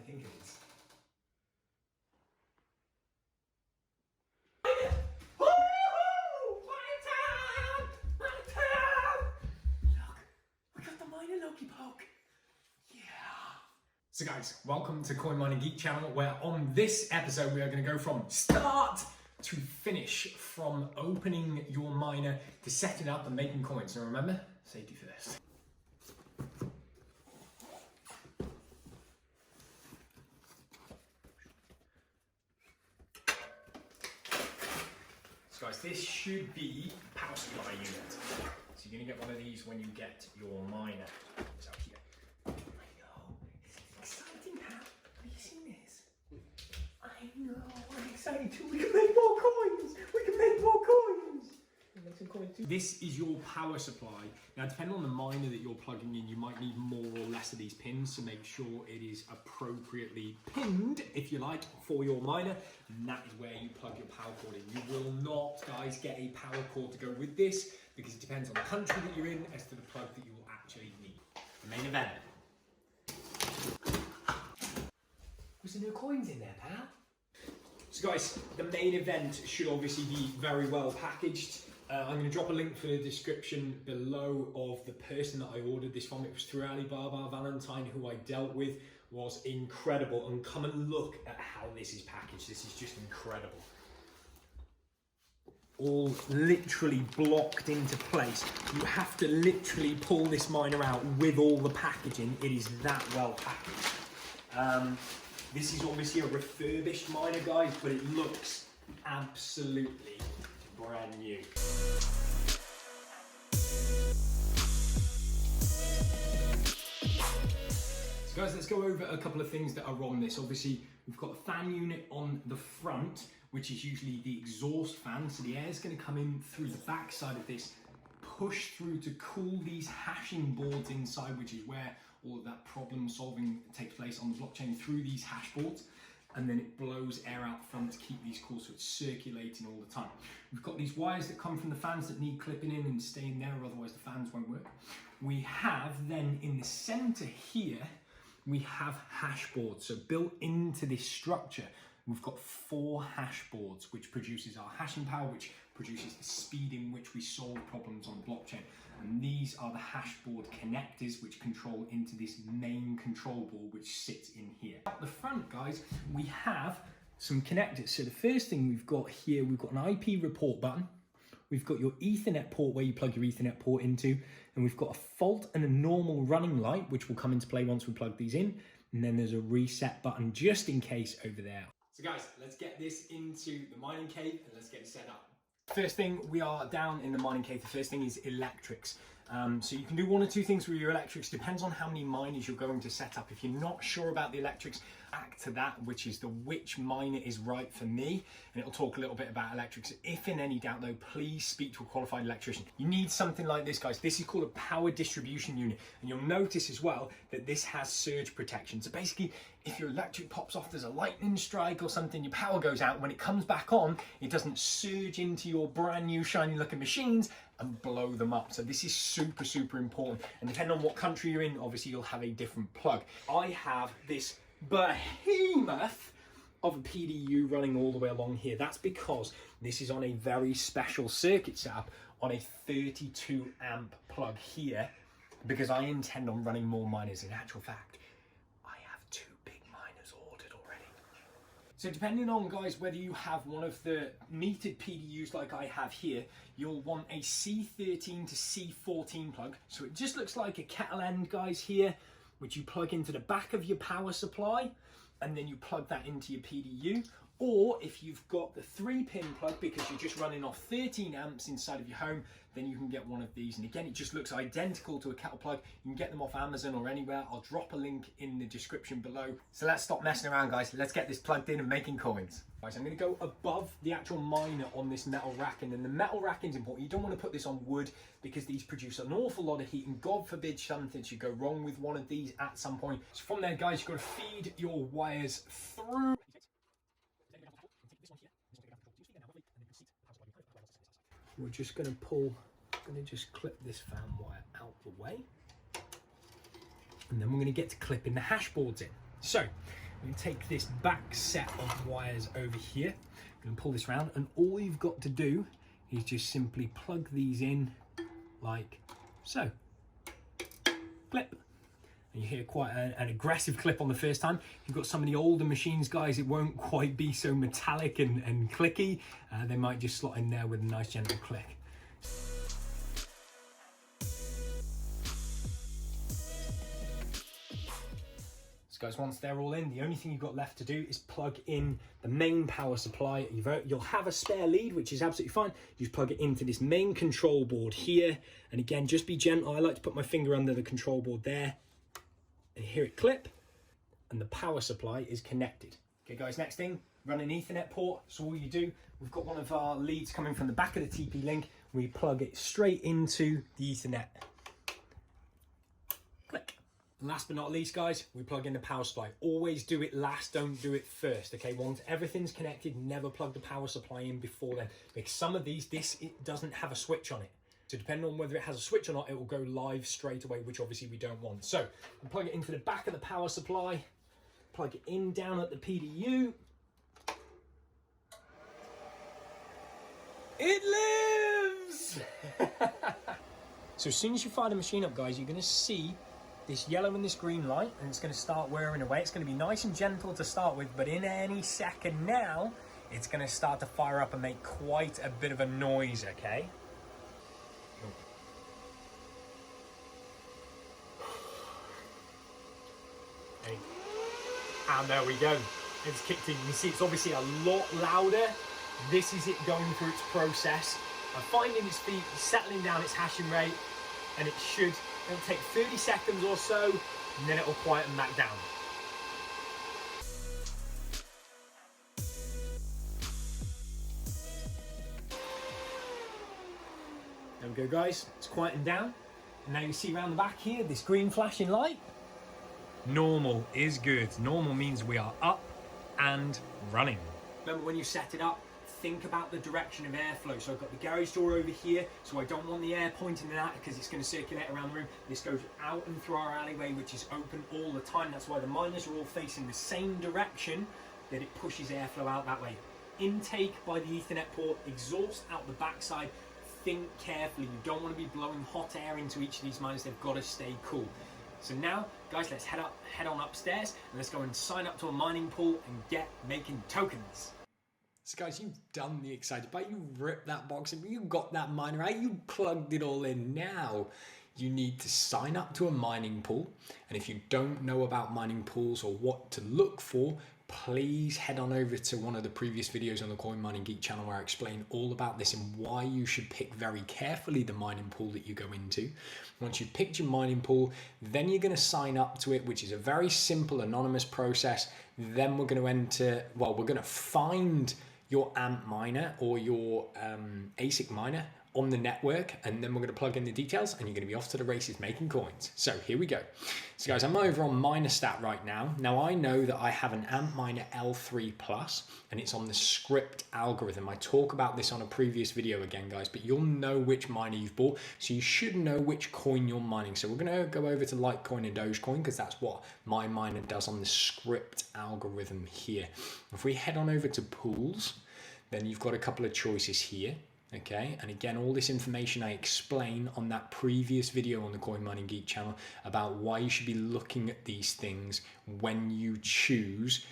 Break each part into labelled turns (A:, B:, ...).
A: think it is. So guys, welcome to Coin Mining Geek channel, where on this episode we are going to go from start to finish, from opening your miner to setting up and making coins. So remember, safety first. So guys, this should be a power supply unit. So you're going to get one of these when you get your miner. It's out here. I know, I'm excited too. We can make more coins! We can make more coins! Make some coins too. This is your power supply. Now, depending on the miner that you're plugging in, you might need more or less of these pins to make sure it is appropriately pinned, if you like, for your miner. And that is where you plug your power cord in. You will not, guys, get a power cord to go with this, because it depends on the country that you're in as to the plug that you will actually need. The main event. Was there no coins in there, pal? So guys, the main event should obviously be very well packaged. I'm going to drop a link for the description below of the person that I ordered this from. It was through Alibaba. Valentine, who I dealt with, was incredible. And come and look at how this is packaged. This is just incredible. All literally blocked into place. You have to literally pull this miner out with all the packaging. It is that well packaged. This is obviously a refurbished miner, guys, but it looks absolutely brand new. So guys, let's go over a couple of things that are on this. Obviously, we've got a fan unit on the front, which is usually the exhaust fan. So the air is going to come in through the back side of this, push through to cool these hashing boards inside, which is where all of that problem solving takes place on the blockchain, through these hash boards, and then it blows air out front to keep these cool, so it's circulating all the time. We've got these wires that come from the fans that need clipping in and staying there, otherwise the fans won't work. We have then in the center here, we have hash boards. So built into this structure, we've got 4 hash boards, which produces our hashing power, which produces the speed in which we solve problems on the blockchain. And these are the hash board connectors, which control into this main control board, which sits in here. At the front, guys, we have some connectors. So the first thing we've got here, we've got an IP report button. We've got your Ethernet port where you plug your Ethernet port into, and we've got a fault and a normal running light, which will come into play once we plug these in. And then there's a reset button just in case over there. So guys, let's get this into the mining cave and let's get it set up. First thing, we are down in the mining cave. The first thing is electrics. So you can do one or two things with your electrics. Depends on how many miners you're going to set up. If you're not sure about the electrics, back to that, which is the which miner is right for me. And it'll talk a little bit about electrics. If in any doubt though, please speak to a qualified electrician. You need something like this, guys. This is called a power distribution unit. And you'll notice as well that this has surge protection. So basically, if your electric pops off, there's a lightning strike or something, your power goes out, when it comes back on, it doesn't surge into your brand new shiny looking machines and blow them up. So this is super, super important. And depending on what country you're in, obviously you'll have a different plug. I have this behemoth of a PDU running all the way along here. That's because this is on a very special circuit setup on a 32 amp plug here, because I intend on running more miners. In actual fact, I have 2 big miners ordered already. So depending on, guys, whether you have one of the metered PDUs like I have here, you'll want a C13 to C14 plug. So it just looks like a kettle end, guys, here, which you plug into the back of your power supply, and then you plug that into your PDU. Or if you've got the 3-pin plug because you're just running off 13 amps inside of your home, then you can get one of these. And again, it just looks identical to a kettle plug. You can get them off Amazon or anywhere. I'll drop a link in the description below. So let's stop messing around, guys. Let's get this plugged in and making coins. Guys, I'm going to go above the actual miner on this metal racking. And the metal racking is important. You don't want to put this on wood because these produce an awful lot of heat. And God forbid something should go wrong with one of these at some point. So from there, guys, you've got to feed your wires through. We're just going to just clip this fan wire out the way, and then we're going to get to clipping the hash boards in. So We take this back set of wires over here. I'm going to pull this around, and all you've got to do is just simply plug these in like so. Clip. And you hear quite an aggressive clip on the first time. You've got some of the older machines, guys, it won't quite be so metallic and clicky. They might just slot in there with a nice gentle click. Guys, once they're all in, the only thing you've got left to do is plug in the main power supply. You'll have a spare lead, which is absolutely fine. You just plug it into this main control board here. And again, just be gentle. I like to put my finger under the control board there and hear it clip. And the power supply is connected. Okay, guys, next thing, run an Ethernet port. So all you do, we've got one of our leads coming from the back of the TP-Link. We plug it straight into the Ethernet. Click. Last but not least, guys, we plug in the power supply. Always do it last, don't do it first, okay? Once everything's connected, never plug the power supply in before then. Because some of these, it doesn't have a switch on it. So depending on whether it has a switch or not, it will go live straight away, which obviously we don't want. So we plug it into the back of the power supply, plug it in down at the PDU. It lives! So as soon as you fire the machine up, guys, you're gonna see this yellow and this green light, and it's going to start whirring away. It's going to be nice and gentle to start with, but in any second now, it's going to start to fire up and make quite a bit of a noise, okay? And there we go. It's kicked in. You can see it's obviously a lot louder. This is it going through its process of finding its feet, settling down its hashing rate, and it'll take 30 seconds or so, and then it'll quieten back down. There we go, guys. It's quietened down. And now you see around the back here, this green flashing light. Normal is good. Normal means we are up and running. Remember, when you set it up, think about the direction of airflow. So I've got the garage door over here, so I don't want the air pointing in that because it's going to circulate around the room. This goes out and through our alleyway, which is open all the time. That's why the miners are all facing the same direction, that it pushes airflow out that way. Intake by the Ethernet port, exhaust out the backside. Think carefully. You don't want to be blowing hot air into each of these miners. They've got to stay cool. So now, guys, let's head on upstairs and let's go and sign up to a mining pool and get making tokens. So guys, you've done the excited part. You ripped that box in, you got that miner out, you plugged it all in. Now you need to sign up to a mining pool. And if you don't know about mining pools or what to look for, please head on over to one of the previous videos on the Coin Mining Geek channel where I explain all about this and why you should pick very carefully the mining pool that you go into. Once you've picked your mining pool, then you're going to sign up to it, which is a very simple anonymous process. Then we're going to find your Antminer or your ASIC miner on the network, and then we're going to plug in the details and you're going to be off to the races making coins. So here we go. So guys, I'm over on MinerStat right now. Now I know that I have an Antminer L3 Plus and it's on the script algorithm. I talk about this on a previous video again, guys, but you'll know which miner you've bought, so you should know which coin you're mining. So we're going to go over to Litecoin and Dogecoin because that's what my miner does on the script algorithm here. If we head on over to pools, then you've got a couple of choices here. Okay, and again, all this information I explain on that previous video on the Coin Mining Geek channel about why you should be looking at these things when you choose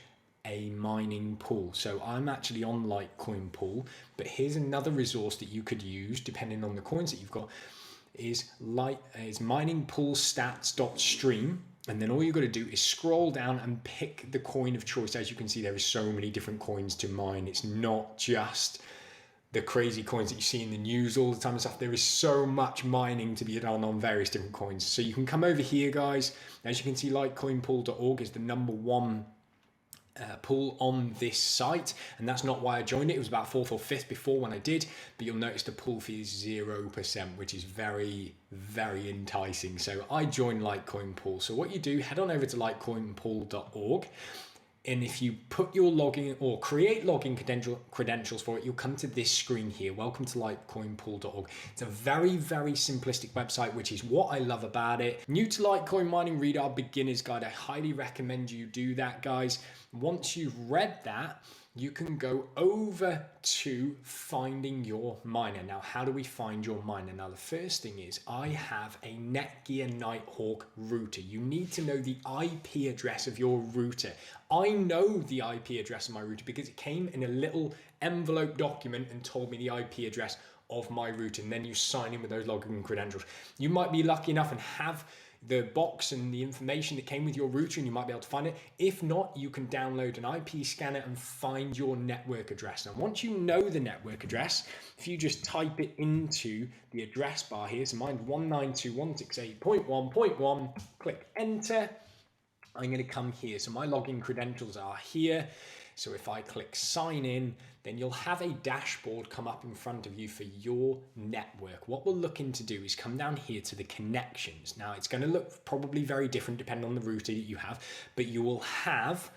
A: a mining pool. So I'm actually on Litecoin pool, but here's another resource that you could use depending on the coins that you've got is miningpoolstats.stream. And then all you've got to do is scroll down and pick the coin of choice. As you can see, there is so many different coins to mine. It's not just the crazy coins that you see in the news all the time and stuff. There is so much mining to be done on various different coins. So you can come over here, guys. As you can see, litecoinpool.org is the #1 pool on this site, and that's not why I joined it. It was about 4th or 5th before when I did, but you'll notice the pool fee is 0%, which is very, very enticing. So I joined Litecoin Pool. So what you do, head on over to litecoinpool.org. and if you put your login or create login credentials for it, you'll come to this screen here. Welcome to litecoinpool.org. It's a very, very simplistic website, which is what I love about it. New to Litecoin mining, read our beginner's guide. I highly recommend you do that, guys. Once you've read that, you can go over to finding your miner. Now, how do we find your miner? Now, the first thing is I have a Netgear Nighthawk router. You need to know the IP address of your router. I know the IP address of my router because it came in a little envelope document and told me the IP address of my router, and then you sign in with those login credentials. You might be lucky enough and have the box and the information that came with your router, and you might be able to find it. If not, you can download an IP scanner and find your network address. Now, once you know the network address, if you just type it into the address bar here, so mine's 192.168.1.1, click enter. I'm going to come here. So my login credentials are here. So if I click sign in, then you'll have a dashboard come up in front of you for your network. What we're looking to do is come down here to the connections. Now, it's going to look probably very different depending on the router that you have, but you will have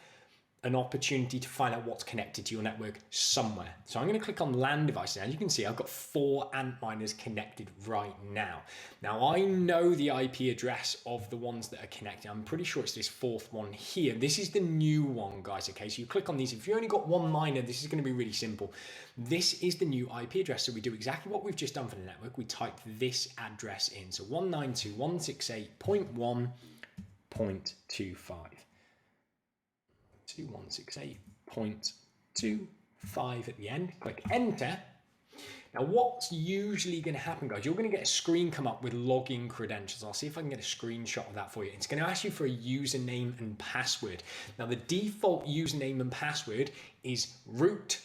A: an opportunity to find out what's connected to your network somewhere. So I'm going to click on LAN devices. As you can see, I've got 4 Antminers connected right now. Now, I know the IP address of the ones that are connected. I'm pretty sure it's this 4th one here. This is the new one, guys. Okay, so you click on these. If you only got one miner, this is going to be really simple. This is the new IP address. So we do exactly what we've just done for the network. We type this address in. So 192.168.1.25. 168.25 at the end. Click enter. Now, what's usually going to happen, guys, you're going to get a screen come up with login credentials. I'll see if I can get a screenshot of that for you. It's going to ask you for a username and password. Now, the default username and password is root.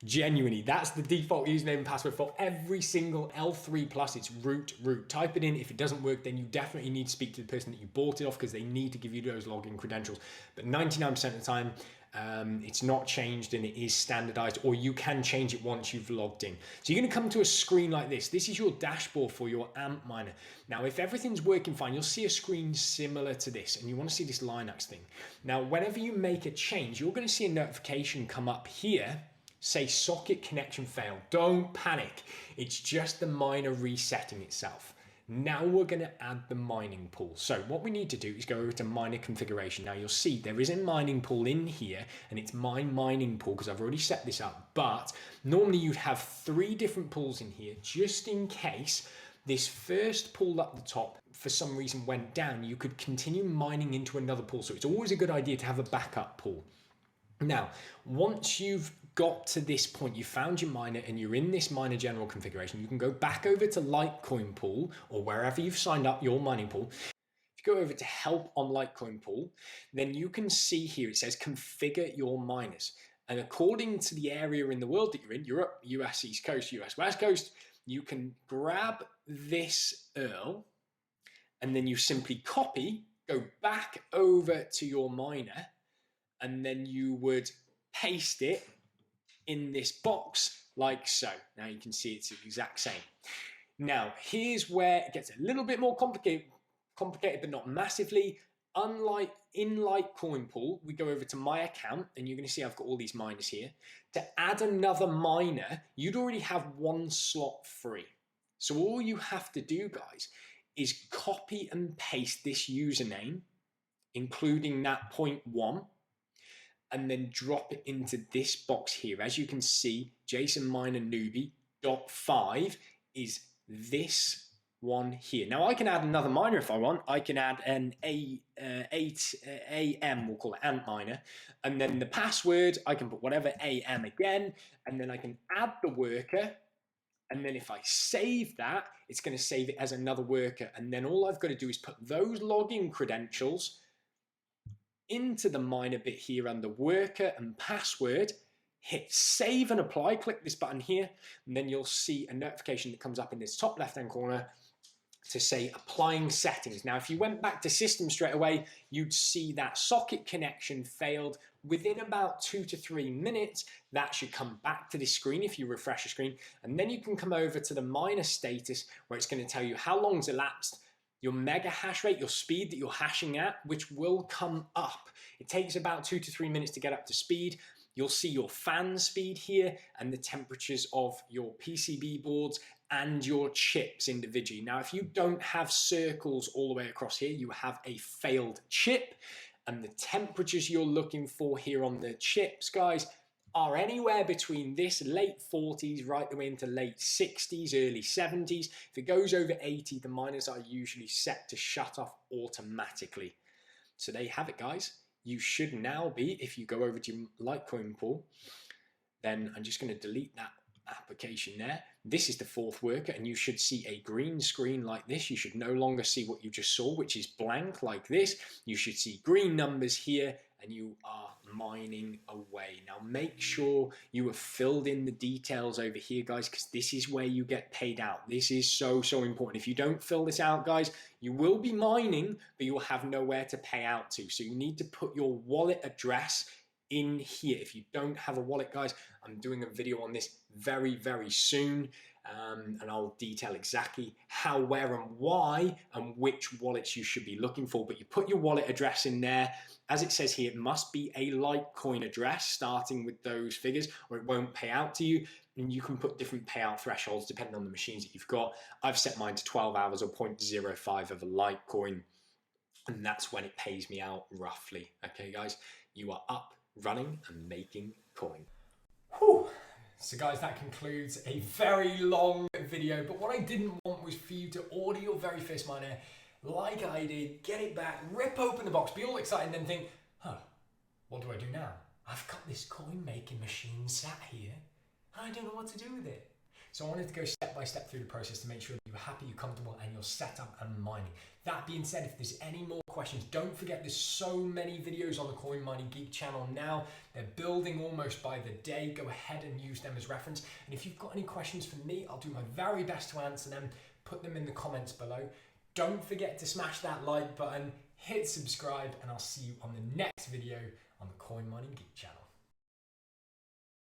A: Genuinely, that's the default username and password for every single L3+. It's root. Type it in. If it doesn't work, then you definitely need to speak to the person that you bought it off, because they need to give you those login credentials. But 99% of the time, it's not changed and it is standardized, or you can change it once you've logged in. So you're going to come to a screen like this. This is your dashboard for your Antminer. Now, if everything's working fine, you'll see a screen similar to this, and you want to see this Linux thing. Now, whenever you make a change, you're going to see a notification come up here, say socket connection failed. Don't panic. It's just the miner resetting itself. Now we're going to add the mining pool. So what we need to do is go over to miner configuration. Now you'll see there is a mining pool in here, and it's my mining pool because I've already set this up. But normally you'd have 3 different pools in here, just in case this first pool up the top for some reason went down. You could continue mining into another pool. So it's always a good idea to have a backup pool. Now, once you've got to this point, you found your miner and you're in this miner general configuration, you can go back over to Litecoin Pool or wherever you've signed up your mining pool. If you go over to help on Litecoin Pool, then you can see here it says configure your miners. And according to the area in the world that you're in, Europe, US East Coast, US West Coast, you can grab this URL and then you simply copy, go back over to your miner, and then you would paste it in this box like so. Now you can see it's the exact same. Now here's where it gets a little bit more complicated, but not massively. Unlike in Litecoin Pool, we go over to my account and you're going to see I've got all these miners here. To add another miner, you'd already have 1 slot free. So all you have to do, guys, is copy and paste this username, including that 0.1, and then drop it into this box here. As you can see, Jason Miner Newbie .5 is this one here. Now I can add another miner if I want. I can add an 8AM, we'll call it Antminer, and then the password, I can put whatever AM again, and then I can add the worker, and then if I save that, it's going to save it as another worker, and then all I've got to do is put those login credentials into the miner bit here under worker and password, hit save and apply, click this button here, and then you'll see a notification that comes up in this top left hand corner to say applying settings. Now if you went back to system straight away, you'd see that socket connection failed. Within about 2 to 3 minutes, that should come back to this screen if you refresh the screen, and then you can come over to the miner status where it's going to tell you how long's elapsed, your mega hash rate, your speed that you're hashing at, which will come up. It takes about 2 to 3 minutes to get up to speed. You'll see your fan speed here and the temperatures of your PCB boards and your chips individually. Now, if you don't have circles all the way across here, you have a failed chip, and the temperatures you're looking for here on the chips, guys, are anywhere between this late 40s right the way into late 60s, early 70s. If it goes over 80, the miners are usually set to shut off automatically. So there you have it, guys. You should now be, if you go over to your Litecoin pool, then I'm just going to delete that application there. This is the fourth worker, and you should see a green screen like this. You should no longer see what you just saw, which is blank like this. You should see green numbers here, and you are mining away. Now make sure you have filled in the details over here, guys, because this is where you get paid out. This is so important. If you don't fill this out, guys, you will be mining, but you will have nowhere to pay out to. So you need to put your wallet address in here. If you don't have a wallet, guys, I'm doing a video on this very soon, and I'll detail exactly how, where, and why, and which wallets you should be looking for. But you put your wallet address in there. As it says here, it must be a Litecoin address starting with those figures, or it won't pay out to you. And you can put different payout thresholds depending on the machines that you've got. I've set mine to 12 hours or 0.05 of a Litecoin, and that's when it pays me out roughly. Okay, guys, you are up, running, and making coin. Whew. So guys, that concludes a very long video, but what I didn't want was for you to order your very first miner like I did, get it back, rip open the box, be all excited, and then think, what do I do now? I've got this coin making machine sat here, I don't know what to do with it. So I wanted to go step by step through the process to make sure that you're happy, you're comfortable, and you're set up and mining. That being said, if there's any more questions, don't forget there's so many videos on the Coin Mining Geek channel now. They're building almost by the day. Go ahead and use them as reference. And if you've got any questions for me, I'll do my very best to answer them. Put them in the comments below. Don't forget to smash that like button, hit subscribe, and I'll see you on the next video on the Coin Mining Geek channel.